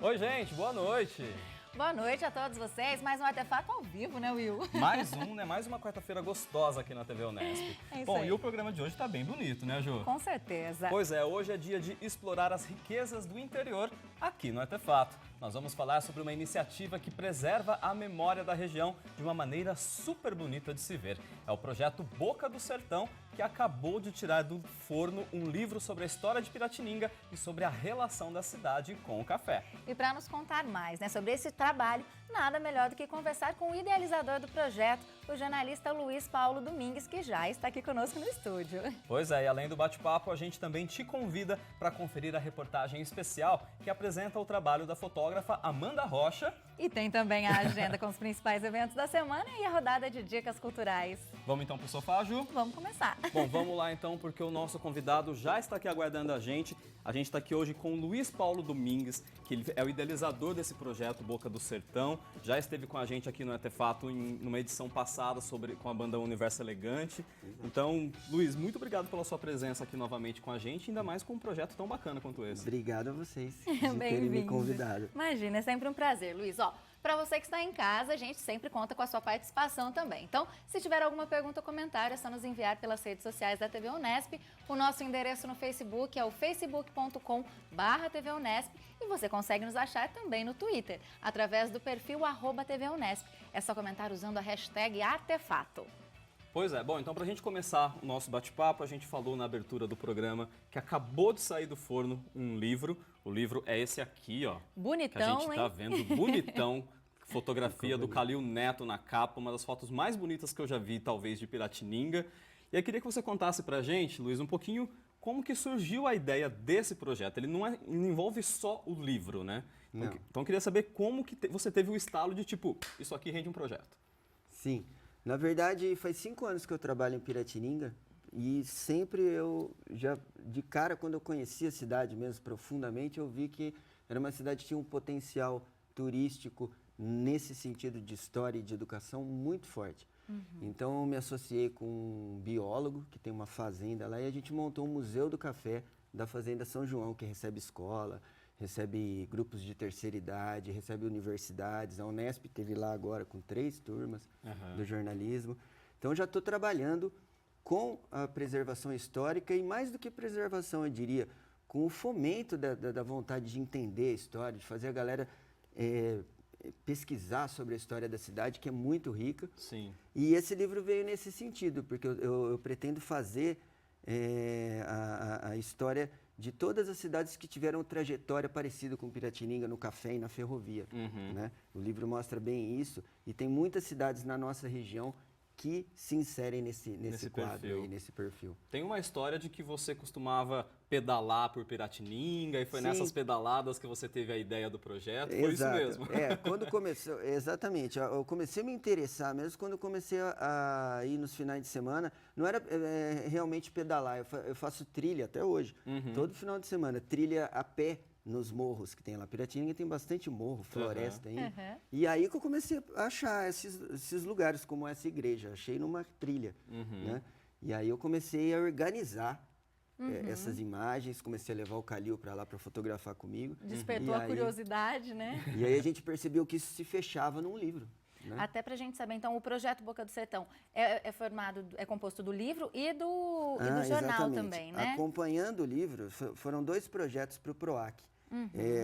Oi, gente, boa noite. Boa noite a todos vocês. Mais um Artefato ao vivo, né, Will? Mais um, né? Mais uma quarta-feira gostosa aqui na TV Unesp. É isso Bom, aí. e o programa de hoje tá bem bonito, né, Ju? Com certeza. Pois é, hoje é dia de explorar as riquezas do interior aqui no Artefato. Nós vamos falar sobre uma iniciativa que preserva a memória da região de uma maneira super bonita de se ver. É o projeto Boca do Sertão, que acabou de tirar do forno um livro sobre a história de Piratininga e sobre a relação da cidade com o café. E para nos contar mais, né, sobre esse trabalho, nada melhor do que conversar com o idealizador do projeto, o jornalista Luiz Paulo Domingues, que já está aqui conosco no estúdio. Pois é, e além do bate-papo, a gente também te convida para conferir a reportagem especial que apresenta o trabalho da fotógrafa Amanda Rocha. E tem também a agenda com os principais eventos da semana e a rodada de dicas culturais. Vamos então pro sofá, Ju? Vamos começar. Bom, vamos lá então, porque o nosso convidado já está aqui aguardando a gente. A gente está aqui hoje com o Luiz Paulo Domingues, que ele é o idealizador desse projeto Boca do Sertão. Já esteve com a gente aqui no Artefato numa edição passada com a banda Universo Elegante. Então, Luiz, muito obrigado pela sua presença aqui novamente com a gente, ainda mais com um projeto tão bacana quanto esse. Obrigado a vocês de terem me convidado. Imagina, é sempre um prazer, Luiz. Ó, para você que está em casa, a gente sempre conta com a sua participação também. Então, se tiver alguma pergunta ou comentário, é só nos enviar pelas redes sociais da TV Unesp. O nosso endereço no Facebook é o facebook.com/TV Unesp e você consegue nos achar também no Twitter, através do perfil @TV Unesp. É só comentar usando a hashtag Artefato. Pois é, bom, então pra gente começar o nosso bate-papo, a gente falou na abertura do programa que acabou de sair do forno um livro. O livro é esse aqui, ó. Bonitão, que a gente tá hein? vendo, bonitão. Fotografia do Calil Neto na capa, uma das fotos mais bonitas que eu já vi, talvez, de Piratininga. E eu queria que você contasse pra gente, Luiz, um pouquinho como que surgiu a ideia desse projeto. Ele não envolve só o livro, né? Então eu queria saber como que você teve o estalo de, tipo, isso aqui rende um projeto. Sim. Na verdade, faz 5 anos que eu trabalho em Piratininga e sempre de cara, quando eu conheci a cidade mesmo profundamente, eu vi que era uma cidade que tinha um potencial turístico nesse sentido de história e de educação muito forte. Então eu me associei com um biólogo que tem uma fazenda lá e a gente montou um museu do café da Fazenda São João, que recebe escola, recebe grupos de terceira idade, recebe universidades. A Unesp esteve lá agora com 3 turmas do jornalismo. Então, já estou trabalhando com a preservação histórica e, mais do que preservação, eu diria, com o fomento da vontade de entender a história, de fazer a galera pesquisar sobre a história da cidade, que é muito rica. Sim. E esse livro veio nesse sentido, porque eu pretendo fazer a história de todas as cidades que tiveram trajetória parecida com Piratininga no café e na ferrovia. Né? O livro mostra bem isso e tem muitas cidades na nossa região que se inserem nesse quadro aí, nesse perfil. Tem uma história de que você costumava pedalar por Piratininga e foi Sim. nessas pedaladas que você teve a ideia do projeto, foi Exato. isso mesmo? Quando começou, exatamente, eu comecei a me interessar mesmo quando eu comecei a ir nos finais de semana, não era realmente pedalar, eu faço trilha até hoje, todo final de semana, trilha a pé nos morros que tem lá. Piratininga tem bastante morro, floresta aí. E aí que eu comecei a achar esses lugares, como essa igreja, achei numa trilha, né? E aí eu comecei a organizar essas imagens, comecei a levar o Calil para lá para fotografar comigo. Despertou a curiosidade, né? E aí a gente percebeu que isso se fechava num livro. Né? Até pra gente saber, então, o projeto Boca do Sertão é composto do livro e do jornal exatamente. também, né? Acompanhando o livro, foram 2 projetos para o PROAC.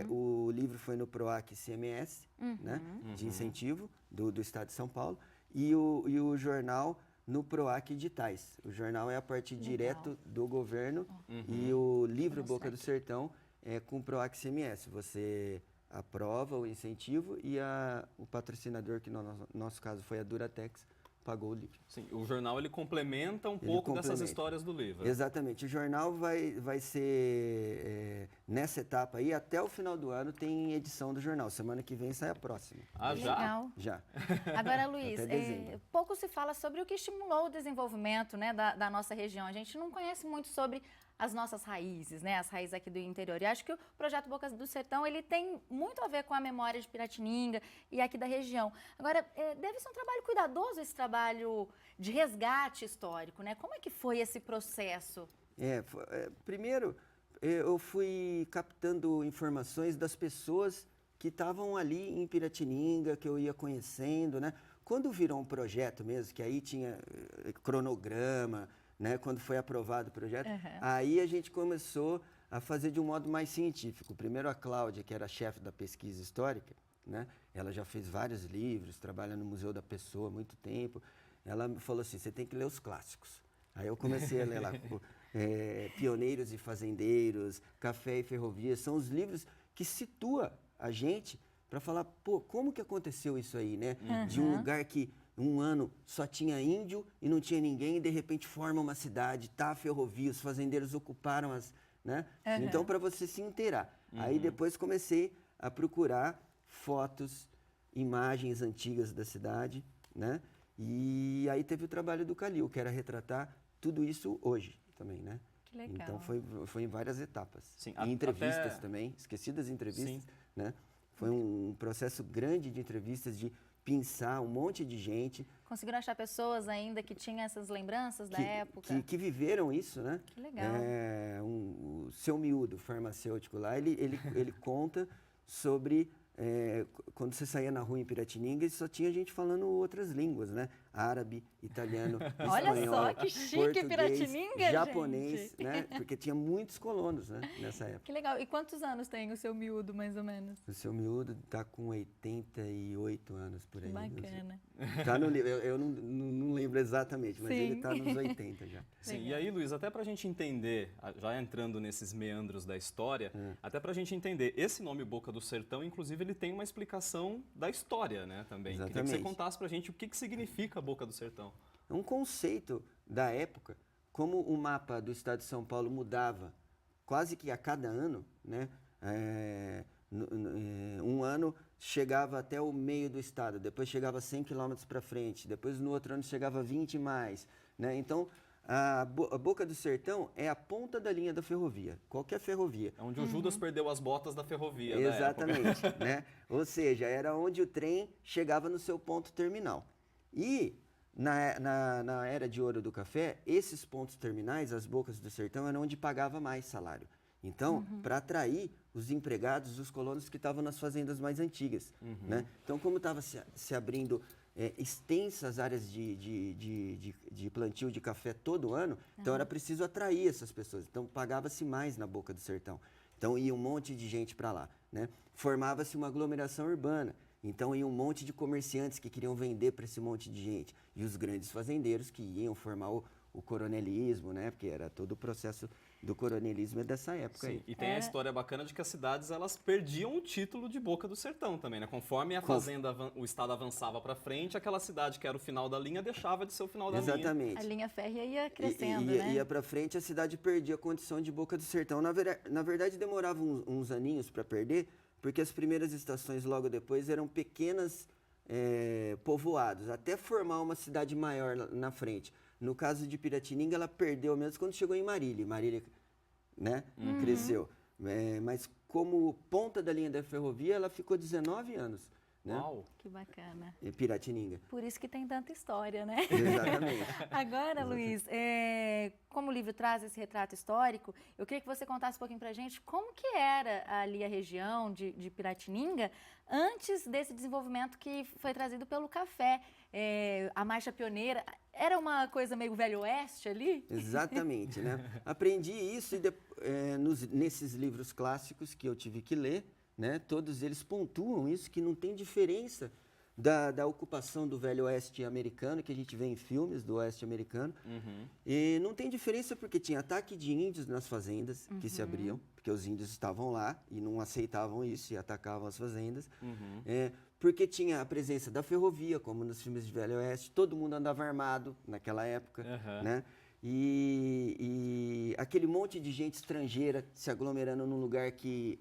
O livro foi no PROAC CMS, né, de incentivo do Estado de São Paulo, e o jornal no PROAC Editais. O jornal é a parte direto do governo e o livro Boca do Sertão é com o PROAC CMS. Você aprova o incentivo e o patrocinador, que no nosso caso foi a Duratex, pagou o livro. Sim, o jornal ele complementa um pouco dessas histórias do livro. Exatamente. O jornal vai ser, nessa etapa aí, até o final do ano tem edição do jornal. Semana que vem sai a próxima. Ah, já? Legal. Já. Agora, Luiz, Até dezembro. pouco se fala sobre o que estimulou o desenvolvimento, né, da nossa região. A gente não conhece muito sobre as nossas raízes, né, as raízes aqui do interior. E acho que o projeto Boca do Sertão, ele tem muito a ver com a memória de Piratininga e aqui da região. Agora, deve ser um trabalho cuidadoso, esse trabalho de resgate histórico, né? Como é que foi esse processo? Primeiro, eu fui captando informações das pessoas que estavam ali em Piratininga, que eu ia conhecendo, né? Quando virou um projeto mesmo, que aí tinha cronograma, né? Quando foi aprovado o projeto, aí a gente começou a fazer de um modo mais científico. Primeiro a Cláudia, que era chefe da pesquisa histórica, né? Ela já fez vários livros, trabalha no Museu da Pessoa há muito tempo. Ela me falou assim, você tem que ler os clássicos. Aí eu comecei a ler lá, Pioneiros e Fazendeiros, Café e Ferrovia, são os livros que situam a gente para falar, pô, como que aconteceu isso aí, né? De um lugar que um ano só tinha índio e não tinha ninguém, e de repente forma uma cidade, tá a ferrovia, os fazendeiros ocuparam as, né? Então, para você se inteirar. Aí depois comecei a procurar fotos, imagens antigas da cidade, né? E aí teve o trabalho do Calil, que era retratar tudo isso hoje também, né? Que legal. Então foi em várias etapas. Sim, e entrevistas também, esqueci das entrevistas, né? Foi um processo grande de entrevistas, de pensar um monte de gente. Conseguiram achar pessoas ainda que tinham essas lembranças da época? Que viveram isso, né? Que legal. O Seu Miúdo, farmacêutico lá, ele conta sobre quando você saía na rua em Piratininga e só tinha gente falando outras línguas, né? Árabe, italiano, Olha espanhol, só, que chique português, Piratininga, japonês, gente. né? Porque tinha muitos colonos, né? Nessa época. Que legal. E quantos anos tem o Seu Miúdo, mais ou menos? O Seu Miúdo está com 88 anos por aí. Bacana. Tá no livro, eu não lembro exatamente, mas ele está nos 80 já. Sim, e aí, Luiz, até para a gente entender, já entrando nesses meandros da história, até para a gente entender, esse nome Boca do Sertão, inclusive, ele tem uma explicação da história, né, também. Exatamente. Queria que você contasse para a gente o que significa Boca do Sertão. É um conceito da época, como o mapa do estado de São Paulo mudava quase que a cada ano, né? Um ano chegava até o meio do estado, depois chegava 100 quilômetros para frente, depois no outro ano chegava 20 mais, né? Então, a Boca do Sertão é a ponta da linha da ferrovia, qualquer ferrovia. É onde o Judas perdeu as botas da ferrovia. Exatamente, né? Ou seja, era onde o trem chegava no seu ponto terminal. E na era de ouro do café, esses pontos terminais, as bocas do sertão, eram onde pagava mais salário. Então, para atrair os empregados, os colonos que estavam nas fazendas mais antigas, né? Então, como estava se abrindo extensas áreas de plantio de café todo ano, então era preciso atrair essas pessoas. Então, pagava-se mais na Boca do Sertão. Então, ia um monte de gente para lá, né? Formava-se uma aglomeração urbana. Então, ia um monte de comerciantes que queriam vender para esse monte de gente. E os grandes fazendeiros que iam formar o coronelismo, né? Porque era todo o processo do coronelismo dessa época. Sim, aí. e tem a história bacana de que as cidades elas perdiam o título de Boca do Sertão também, né? Conforme a fazenda, o estado avançava para frente, aquela cidade que era o final da linha deixava de ser o final da linha. Exatamente. A linha férrea ia crescendo, né? Ia para frente, a cidade perdia a condição de Boca do Sertão. Na verdade, demorava uns aninhos para perder, porque as primeiras estações logo depois eram pequenas povoados, até formar uma cidade maior na frente. No caso de Piratininga, ela perdeu mesmo quando chegou em Marília. Marília, né, cresceu. Mas como ponta da linha da ferrovia, ela ficou 19 anos. Né? Uau! Que bacana. Em Piratininga. Por isso que tem tanta história, né? Exatamente. Agora, Luiz, como o livro traz esse retrato histórico, eu queria que você contasse um pouquinho pra gente como que era ali a região de Piratininga antes desse desenvolvimento que foi trazido pelo café. A marcha pioneira, era uma coisa meio velho oeste ali? Exatamente, né? Aprendi isso nesses livros clássicos que eu tive que ler, né? Todos eles pontuam isso, que não tem diferença da ocupação do Velho Oeste americano, que a gente vê em filmes do Oeste americano. E não tem diferença porque tinha ataque de índios nas fazendas que se abriam, porque os índios estavam lá e não aceitavam isso e atacavam as fazendas. Porque tinha a presença da ferrovia, como nos filmes de Velho Oeste, todo mundo andava armado naquela época, né? E aquele monte de gente estrangeira se aglomerando num lugar que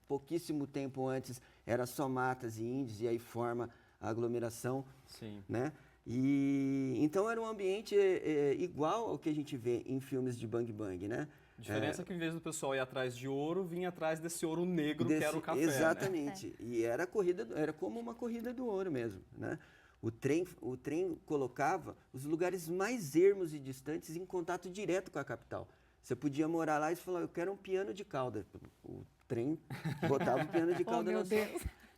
pouquíssimo tempo antes era só matas e índios, e aí forma a aglomeração. Sim. Né? E então era um ambiente igual ao que a gente vê em filmes de Bang Bang, né? A diferença é que, em vez do pessoal ir atrás de ouro, vinha atrás desse ouro negro que era o café. Exatamente. Né? E era como uma corrida do ouro mesmo, né? O trem colocava os lugares mais ermos e distantes em contato direto com a capital. Você podia morar lá e falar, eu quero um piano de cauda. O trem botava o piano de cauda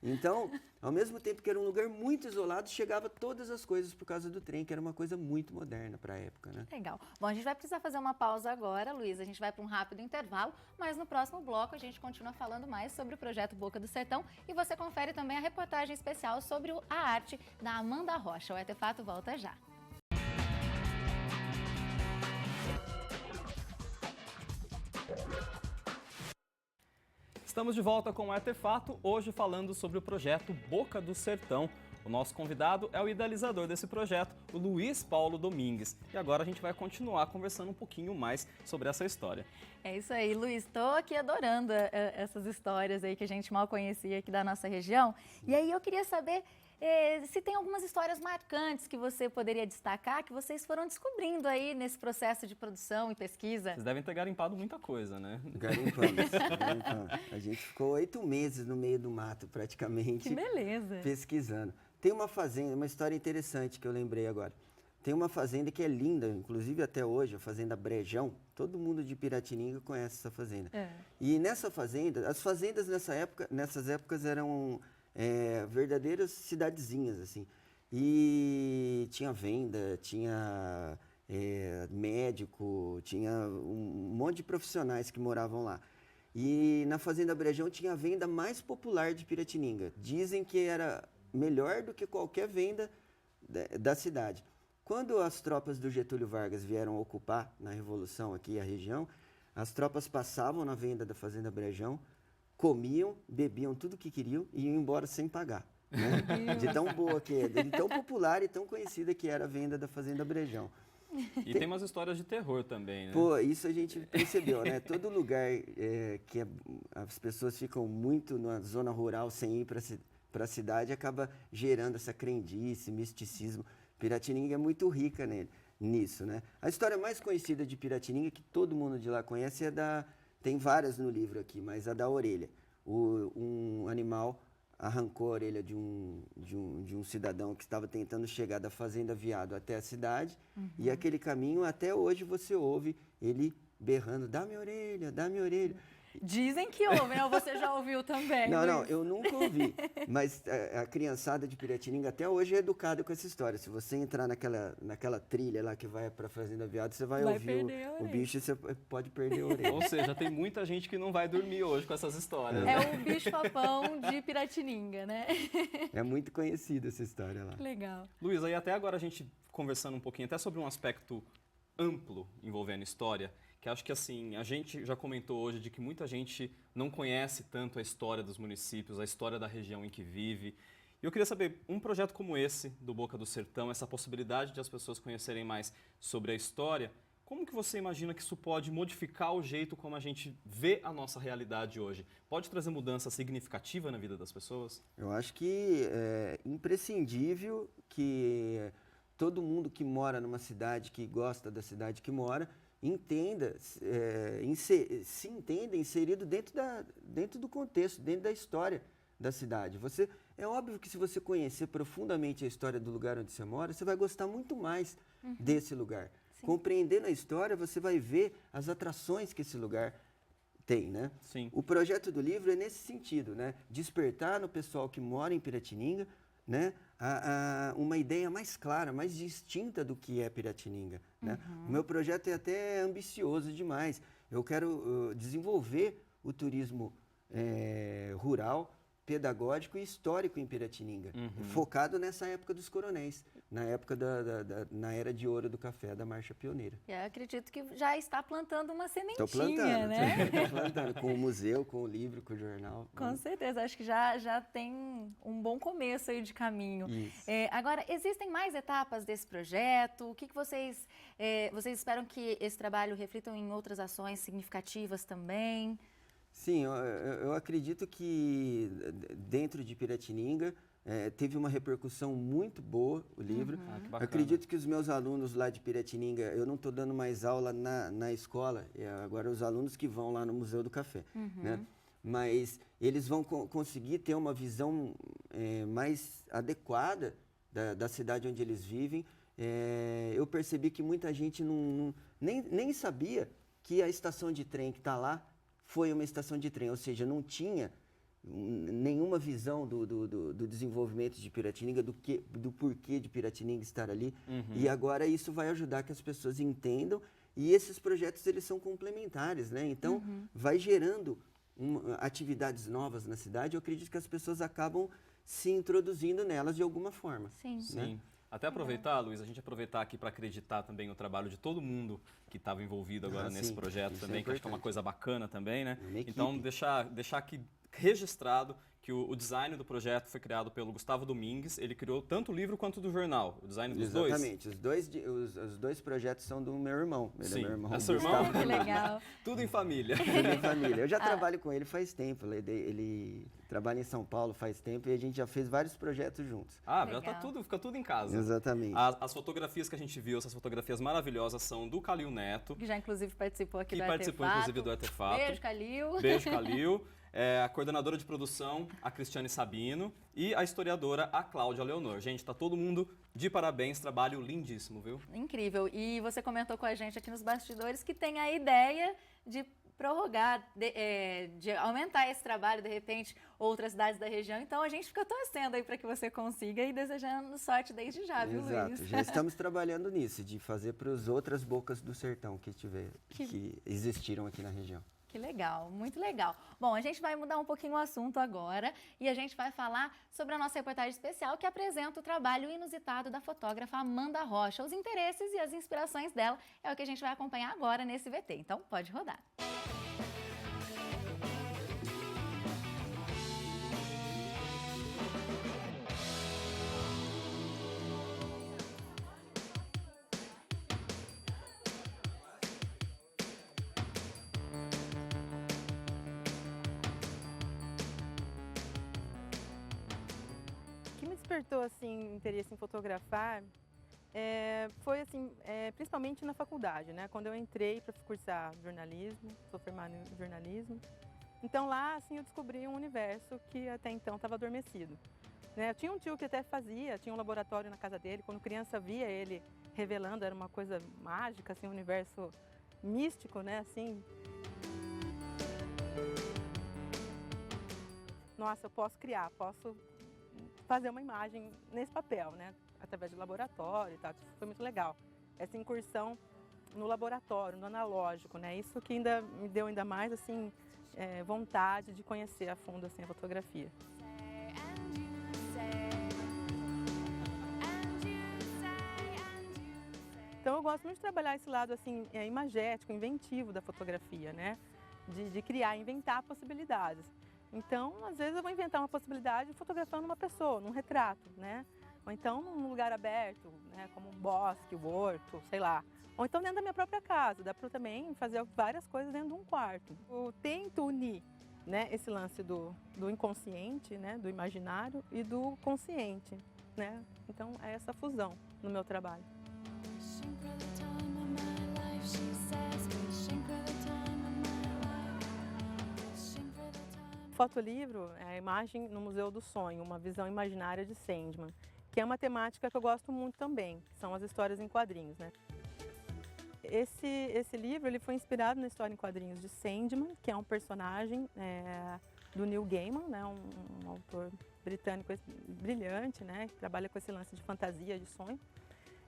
Então, ao mesmo tempo que era um lugar muito isolado, chegava todas as coisas por causa do trem, que era uma coisa muito moderna para a época, né? Legal. Bom, a gente vai precisar fazer uma pausa agora, Luiz. A gente vai para um rápido intervalo, mas no próximo bloco a gente continua falando mais sobre o projeto Boca do Sertão e você confere também a reportagem especial sobre a arte da Amanda Rocha. O Etefato volta já. Estamos de volta com o Artefato, hoje falando sobre o projeto Boca do Sertão. O nosso convidado é o idealizador desse projeto, o Luiz Paulo Domingues. E agora a gente vai continuar conversando um pouquinho mais sobre essa história. É isso aí, Luiz. Estou aqui adorando essas histórias aí que a gente mal conhecia aqui da nossa região. E aí eu queria saber se tem algumas histórias marcantes que você poderia destacar, que vocês foram descobrindo aí nesse processo de produção e pesquisa. Vocês devem ter garimpado muita coisa, né? Garimpamos. A gente ficou 8 meses no meio do mato, praticamente. Que beleza! Pesquisando. Tem uma fazenda, uma história interessante que eu lembrei agora. Tem uma fazenda que é linda, inclusive até hoje, a Fazenda Brejão. Todo mundo de Piratininga conhece essa fazenda. E nessa fazenda, as fazendas nessas épocas eram verdadeiras cidadezinhas, assim. E tinha venda, tinha médico, tinha um monte de profissionais que moravam lá. E na Fazenda Brejão tinha a venda mais popular de Piratininga. Dizem que era melhor do que qualquer venda da cidade. Quando as tropas do Getúlio Vargas vieram ocupar na Revolução aqui a região, as tropas passavam na venda da Fazenda Brejão, comiam, bebiam tudo o que queriam e iam embora sem pagar. Né? De tão boa que é, de tão popular e tão conhecida que era a venda da Fazenda Brejão. E tem umas histórias de terror também, né? Pô, isso a gente percebeu, né? Todo lugar que as pessoas ficam muito na zona rural sem ir para a cidade acaba gerando essa crendice, misticismo. Piratininga é muito rica nisso, né? A história mais conhecida de Piratininga, que todo mundo de lá conhece, tem várias no livro aqui, mas a da orelha. Um animal arrancou a orelha de um cidadão que estava tentando chegar da Fazenda Viado até a cidade, e aquele caminho, até hoje, você ouve ele berrando, dá minha orelha, dá minha orelha. Dizem que ouvem, ou você já ouviu também? Não, eu nunca ouvi, mas a criançada de Piratininga até hoje é educada com essa história. Se você entrar naquela trilha lá que vai para a Fazenda Viado, você vai ouvir o bicho e você pode perder a orelha. Ou seja, tem muita gente que não vai dormir hoje com essas histórias. É o bicho-papão de Piratininga, né? É muito conhecida essa história lá. Legal. Luiz, aí até agora a gente conversando um pouquinho até sobre um aspecto amplo envolvendo história, que acho que assim, a gente já comentou hoje de que muita gente não conhece tanto a história dos municípios, a história da região em que vive. E eu queria saber, um projeto como esse, do Boca do Sertão, essa possibilidade de as pessoas conhecerem mais sobre a história, como que você imagina que isso pode modificar o jeito como a gente vê a nossa realidade hoje? Pode trazer mudança significativa na vida das pessoas? Eu acho que é imprescindível que todo mundo que mora numa cidade, que gosta da cidade que mora, se entenda inserido dentro do contexto, dentro da história da cidade. É óbvio que se você conhecer profundamente a história do lugar onde você mora, você vai gostar muito mais desse lugar. Sim. Compreendendo a história, você vai ver as atrações que esse lugar tem, né? Sim. O projeto do livro é nesse sentido, né? Despertar no pessoal que mora em Piratininga, né? Uma ideia mais clara, mais distinta do que é Piratininga. Né? O meu projeto é até ambicioso demais. Eu quero desenvolver o turismo rural, pedagógico e histórico em Piratininga, focado nessa época dos coronéis, na época na era de ouro do café, da Marcha Pioneira. Eu acredito que já está plantando uma sementinha, Estou plantando, né? Estou plantando, com o museu, com o livro, com o jornal. Com certeza, acho que já tem um bom começo aí de caminho. Agora, existem mais etapas desse projeto? O que vocês esperam que esse trabalho reflitam em outras ações significativas também? Sim, eu acredito que dentro de Piratininga teve uma repercussão muito boa o livro. Ah, que bacana. Acredito que os meus alunos lá de Piratininga, eu não estou dando mais aula na escola, agora os alunos que vão lá no Museu do Café, né? Mas eles vão conseguir ter uma visão mais adequada da cidade onde eles vivem. Eu percebi que muita gente nem sabia que a estação de trem que está lá foi uma estação de trem, ou seja, não tinha nenhuma visão do desenvolvimento de Piratininga, do porquê de Piratininga estar ali. E agora isso vai ajudar que as pessoas entendam, e esses projetos eles são complementares, né? Então vai gerando atividades novas na cidade. Eu acredito que as pessoas acabam se introduzindo nelas de alguma forma. Sim. Sim. Até aproveitar, Luiz, a gente aproveitar aqui para acreditar também no trabalho de todo mundo que estava envolvido agora nesse projeto também, que acho que é uma coisa bacana também, né? Então, deixar aqui registrado que o design do projeto foi criado pelo Gustavo Domingues. Ele criou tanto o livro quanto do jornal, o design dos dois. Exatamente. Os dois projetos são do meu irmão. Ele Sim. é meu irmão. É seu irmão? Que legal. Tudo em família. Tudo em família. Eu já trabalho com ele faz tempo. Ele trabalha em São Paulo faz tempo e a gente já fez vários projetos juntos. Ah, Legal. já fica tudo em casa. Exatamente. As fotografias que a gente viu, essas fotografias maravilhosas, são do Calil Neto. Que já, inclusive, participou aqui Que do participou, Artefato. inclusive, do Artefato. Beijo, Calil. Beijo, Calil. A coordenadora de produção, a Cristiane Sabino, e a historiadora, a Cláudia Leonor. Gente, tá todo mundo de parabéns, trabalho lindíssimo, viu? Incrível. E você comentou com a gente aqui nos bastidores que tem a ideia de prorrogar, de aumentar esse trabalho, de repente, outras cidades da região. Então, a gente fica torcendo aí para que você consiga e desejando sorte desde já, viu, Exato. Luiz? Já estamos trabalhando nisso, de fazer para as outras bocas do sertão que existiram aqui na região. Que legal, muito legal. Bom, a gente vai mudar um pouquinho o assunto agora e a gente vai falar sobre a nossa reportagem especial que apresenta o trabalho inusitado da fotógrafa Amanda Rocha. Os interesses e as inspirações dela é o que a gente vai acompanhar agora nesse VT. Então, pode rodar. O que me despertou assim interesse em fotografar foi assim, principalmente na faculdade, né? Quando eu entrei para cursar jornalismo, sou formada em jornalismo. Então lá assim eu descobri um universo que até então estava adormecido. Né? Eu tinha um tio que até tinha um laboratório na casa dele. Quando criança via ele revelando, era uma coisa mágica, assim, um universo místico, né? Assim. Nossa, eu posso criar, posso fazer uma imagem nesse papel, né? Através de laboratório e tal. Isso foi muito legal. Essa incursão no laboratório, no analógico, né? Isso que ainda me deu ainda mais assim vontade de conhecer a fundo assim a fotografia. Então eu gosto muito de trabalhar esse lado assim imagético, inventivo da fotografia, né? De criar, inventar possibilidades. Então, às vezes eu vou inventar uma possibilidade fotografando uma pessoa, num retrato, né? Ou então num lugar aberto, né? Como um bosque, um horto, sei lá. Ou então dentro da minha própria casa, dá para também fazer várias coisas dentro de um quarto. Eu tento unir, né, esse lance do inconsciente, né, do imaginário e do consciente, né? Então é essa fusão no meu trabalho. Fotolivro é a imagem no Museu do Sonho, uma visão imaginária de Sandman, que é uma temática que eu gosto muito também, que são as histórias em quadrinhos, né? Esse livro ele foi inspirado na história em quadrinhos de Sandman, que é um personagem do Neil Gaiman, né? Um autor britânico brilhante, né? Que trabalha com esse lance de fantasia, de sonho.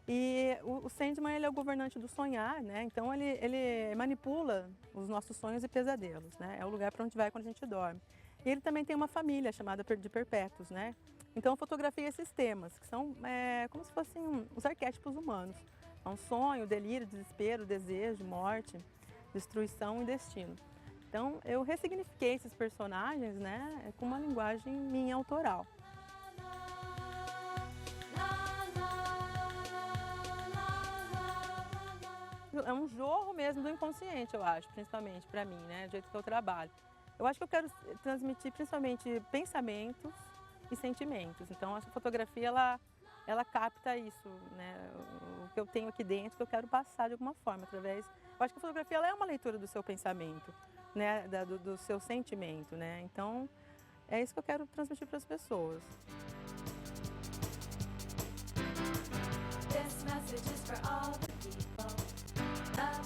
E o Sandman ele é o governante do sonhar, né? Então ele manipula os nossos sonhos e pesadelos, né? É o lugar para onde vai quando a gente dorme. E ele também tem uma família chamada de perpétuos, né? Então eu fotografei esses temas, que são como se fossem os arquétipos humanos. É um sonho, delírio, desespero, desejo, morte, destruição e destino. Então eu ressignifiquei esses personagens, né? Com uma linguagem minha autoral. É um jorro mesmo do inconsciente, eu acho, principalmente para mim, né? Do jeito que eu trabalho. Eu acho que eu quero transmitir principalmente pensamentos e sentimentos. Então, a fotografia, ela capta isso, né? O que eu tenho aqui dentro, que eu quero passar de alguma forma, através... Eu acho que a fotografia, ela é uma leitura do seu pensamento, né? Do seu sentimento, né? Então, é isso que eu quero transmitir para as pessoas. This message is for all the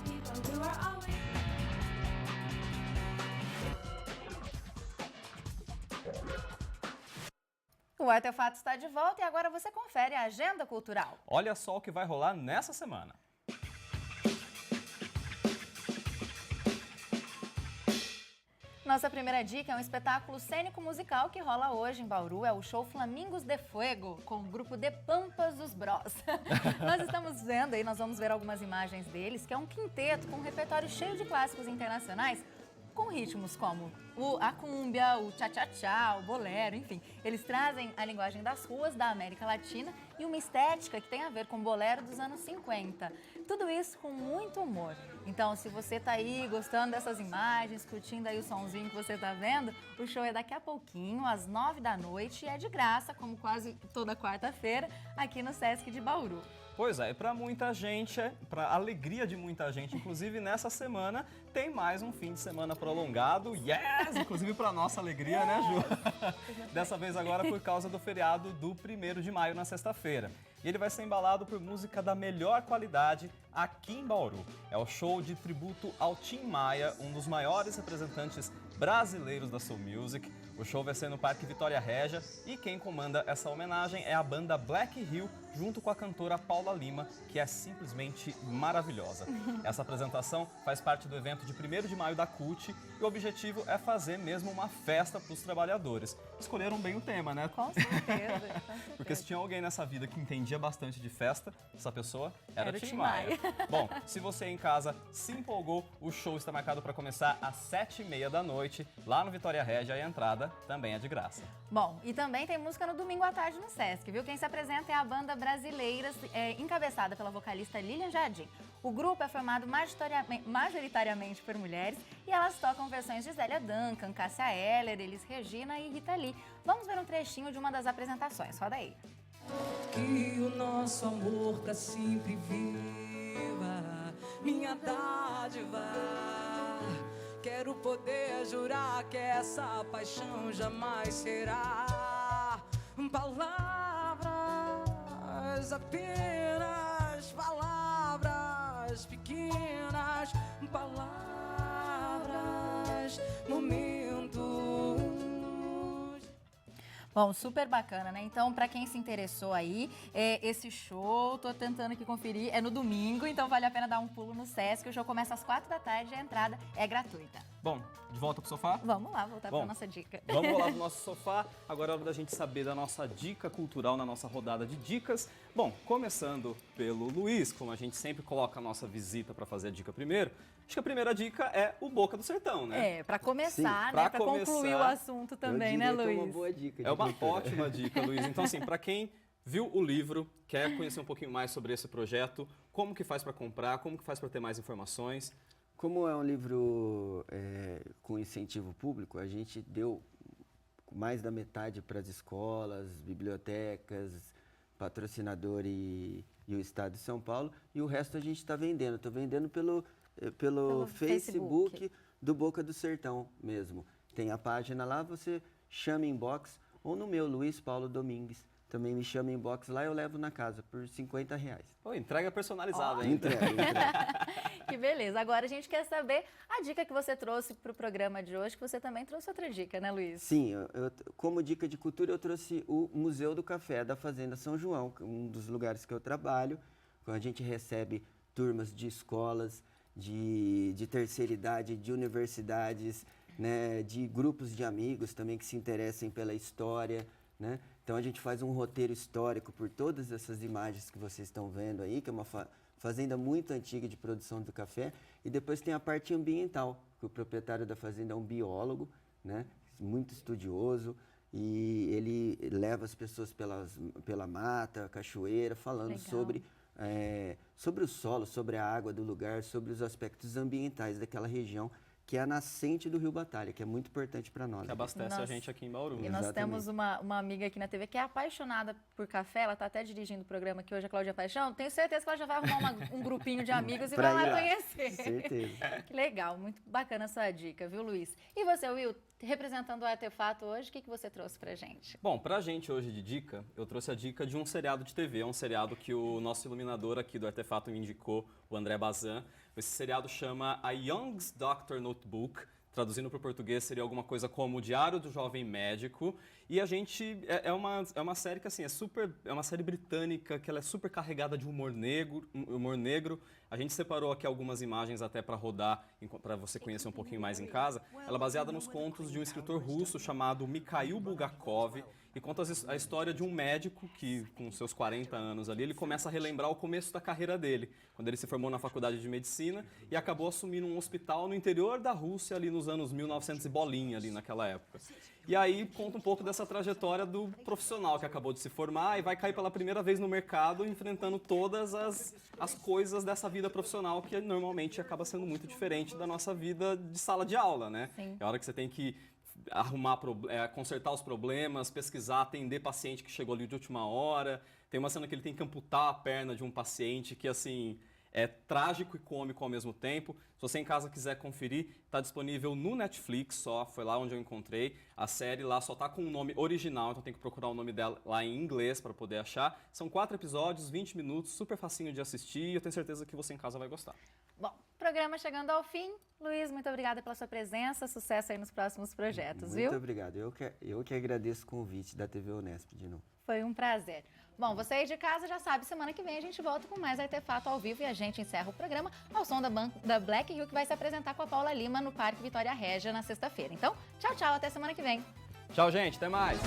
people who are always... O Artefato está de volta e agora você confere a agenda cultural. Olha só o que vai rolar nessa semana. Nossa primeira dica é um espetáculo cênico-musical que rola hoje em Bauru. É o show Flamingos de Fuego, com o grupo The Pampas dos Bros. Nós estamos vendo aí, nós vamos ver algumas imagens deles, que é um quinteto com um repertório cheio de clássicos internacionais, com ritmos como a cúmbia, o tchá-tchá-tchá, o bolero, enfim. Eles trazem a linguagem das ruas da América Latina e uma estética que tem a ver com o bolero dos anos 50. Tudo isso com muito humor. Então, se você tá aí gostando dessas imagens, curtindo aí o sonzinho que você tá vendo, o show é daqui a pouquinho, às 9 da noite, e é de graça, como quase toda quarta-feira, aqui no Sesc de Bauru. Pois é, e para muita gente, para alegria de muita gente, inclusive nessa semana, tem mais um fim de semana prolongado, yes! Inclusive para nossa alegria, né, Ju? Dessa vez agora por causa do feriado do 1º de maio, na sexta-feira. E ele vai ser embalado por música da melhor qualidade aqui em Bauru. É o show de tributo ao Tim Maia, um dos maiores representantes brasileiros da Soul Music. O show vai ser no Parque Vitória Régia e quem comanda essa homenagem é a banda Black Hill, junto com a cantora Paula Lima, que é simplesmente maravilhosa. Essa apresentação faz parte do evento de 1º de maio da CUT e o objetivo é fazer mesmo uma festa para os trabalhadores. Escolheram bem o tema, né? Com certeza. Porque se tinha alguém nessa vida que entendia bastante de festa, essa pessoa era o Tim Tim Maia. Bom, se você em casa se empolgou, o show está marcado para começar às 7h30 da noite, lá no Vitória Régia, e a entrada também é de graça. Bom, e também tem música no domingo à tarde no Sesc, viu? Quem se apresenta é a banda Brasileiras, encabeçada pela vocalista Lilian Jardim. O grupo é formado majoritariamente por mulheres e elas tocam versões de Zélia Duncan, Cássia Eller, Elis Regina e Rita Lee. Vamos ver um trechinho de uma das apresentações, roda aí. Que o nosso amor pra sempre viva, minha dádiva. Quero poder jurar que essa paixão jamais será palavras, apenas palavras pequenas, palavras, momentos. Bom, super bacana, né? Então, pra quem se interessou aí, esse show, tô tentando aqui conferir, é no domingo, então vale a pena dar um pulo no Sesc. O show começa às 4 da tarde e a entrada é gratuita. Bom, de volta pro sofá? Vamos lá, voltar pra nossa dica. Vamos lá pro nosso sofá. Agora é hora da gente saber da nossa dica cultural na nossa rodada de dicas. Bom, começando pelo Luiz, como a gente sempre coloca a nossa visita para fazer a dica primeiro, acho que a primeira dica é o Boca do Sertão, né? Pra começar, Sim, né? pra Pra concluir o começar, assunto também, Eu né, diria que Luiz? É uma boa dica. É uma ótima dica, Luiz. Então, assim, para quem viu o livro, quer conhecer um pouquinho mais sobre esse projeto, como que faz para comprar, como que faz para ter mais informações? Como é um livro com incentivo público, a gente deu mais da metade para as escolas, bibliotecas, patrocinador e o Estado de São Paulo, e o resto a gente está vendendo. Estou vendendo pelo Facebook do Boca do Sertão mesmo. Tem a página lá, você chama inbox, ou no meu, Luiz Paulo Domingues. Também me chama inbox lá, eu levo na casa por R$50. Pô, entrega personalizada ainda. Entrega. Que beleza. Agora a gente quer saber a dica que você trouxe para o programa de hoje, que você também trouxe outra dica, né, Luiz? Sim, como dica de cultura eu trouxe o Museu do Café da Fazenda São João, um dos lugares que eu trabalho. A gente recebe turmas de escolas, de terceira idade, de universidades, né, de grupos de amigos também que se interessem pela história, né? Então a gente faz um roteiro histórico por todas essas imagens que vocês estão vendo aí, que é uma fazenda muito antiga de produção do café. E depois tem a parte ambiental, que o proprietário da fazenda é um biólogo, né, muito estudioso, e ele leva as pessoas pela mata, cachoeira, falando sobre o solo, sobre a água do lugar, sobre os aspectos ambientais daquela região, que é a nascente do Rio Batalha, que é muito importante para nós. Que abastece a gente aqui em Bauru. E nós Exatamente. temos uma amiga aqui na TV que é apaixonada por café, ela está até dirigindo o programa aqui hoje, a Cláudia Paixão. Tenho certeza que ela já vai arrumar um grupinho de amigos e vai lá conhecer. Certeza. Que legal, muito bacana a sua dica, viu, Luiz? E você, Will, representando o Artefato hoje, o que você trouxe pra gente? Bom, pra gente hoje de dica, eu trouxe a dica de um seriado de TV, é um seriado que o nosso iluminador aqui do Artefato me indicou, o André Bazan. Esse seriado chama A Young's Doctor Notebook. traduzindo para o português seria alguma coisa como o Diário do Jovem Médico. E a gente é uma série que assim é uma série britânica que ela é super carregada de humor negro. A gente separou aqui algumas imagens até para rodar, para você conhecer um pouquinho mais em casa. Ela é baseada nos contos de um escritor russo chamado Mikhail Bulgakov e conta a história de um médico que, com seus 40 anos ali, ele começa a relembrar o começo da carreira dele, quando ele se formou na faculdade de medicina e acabou assumindo um hospital no interior da Rússia, ali nos anos 1900 e bolinha, ali naquela época. E aí conta um pouco dessa trajetória do profissional que acabou de se formar e vai cair pela primeira vez no mercado, enfrentando todas as coisas dessa vida profissional que normalmente acaba sendo muito diferente da nossa vida de sala de aula, né? Sim. É a hora que você tem que consertar os problemas, pesquisar, atender paciente que chegou ali de última hora. Tem uma cena que ele tem que amputar a perna de um paciente que, assim, é trágico e cômico ao mesmo tempo. Se você em casa quiser conferir, está disponível no Netflix só, foi lá onde eu encontrei. A série lá só tá com o nome original, então tem que procurar o nome dela lá em inglês para poder achar. São 4 episódios, 20 minutos, super facinho de assistir e eu tenho certeza que você em casa vai gostar. Bom, programa chegando ao fim. Luiz, muito obrigada pela sua presença, sucesso aí nos próximos projetos, viu? Muito obrigado. Eu que agradeço o convite da TV Unesp de novo. Foi um prazer. Bom, você aí de casa já sabe, semana que vem a gente volta com mais Artefato ao vivo e a gente encerra o programa ao som da Black Hill, que vai se apresentar com a Paula Lima no Parque Vitória Régia na sexta-feira. Então, tchau, tchau, até semana que vem. Tchau, gente, até mais!